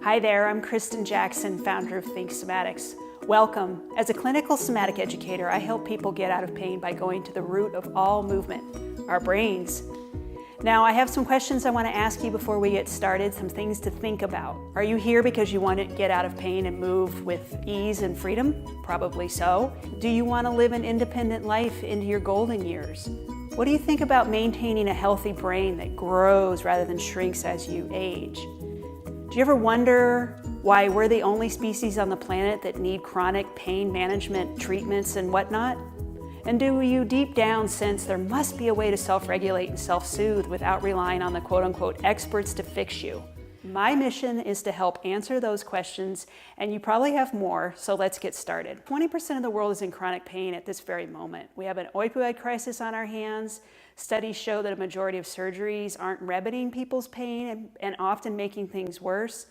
Hi there, I'm Kristin Jackson, founder of Think Somatics. Welcome. As a clinical somatic educator, I help people get out of pain by going to the root of all movement, our brains. Now, I have some questions I want to ask you before we get started, some things to think about. Are you here because you want to get out of pain and move with ease and freedom? Probably so. Do you want to live an independent life into your golden years? What do you think about maintaining a healthy brain that grows rather than shrinks as you age? Do you ever wonder why we're the only species on the planet that need chronic pain management treatments and whatnot? And do you deep down sense there must be a way to self-regulate and self-soothe without relying on the quote-unquote experts to fix you? My mission is to help answer those questions, and you probably have more, so let's get started. 20% of the world is in chronic pain at this very moment. We have an opioid crisis on our hands. Studies show that a majority of surgeries aren't remedying people's pain and often making things worse,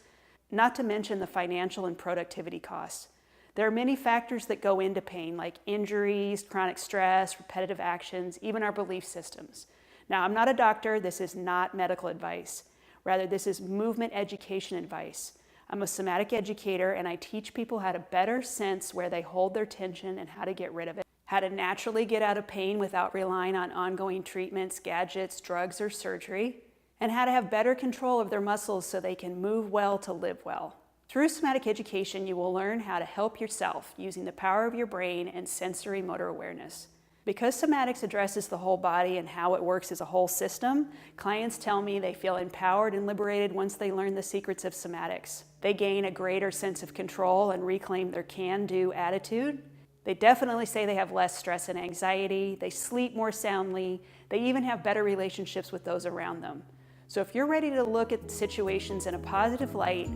not to mention the financial and productivity costs. There are many factors that go into pain, like injuries, chronic stress, repetitive actions, even our belief systems. Now, I'm not a doctor. This is not medical advice. Rather, this is movement education advice. I'm a somatic educator, and I teach people how to better sense where they hold their tension and how to get rid of it, how to naturally get out of pain without relying on ongoing treatments, gadgets, drugs, or surgery, and how to have better control of their muscles so they can move well to live well. Through somatic education, you will learn how to help yourself using the power of your brain and sensory motor awareness. Because somatics addresses the whole body and how it works as a whole system, clients tell me they feel empowered and liberated once they learn the secrets of somatics. They gain a greater sense of control and reclaim their can-do attitude. They definitely say they have less stress and anxiety, they sleep more soundly, they even have better relationships with those around them. So if you're ready to look at situations in a positive light,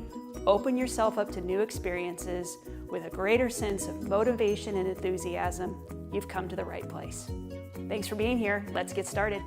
open yourself up to new experiences with a greater sense of motivation and enthusiasm, you've come to the right place. Thanks for being here. Let's get started.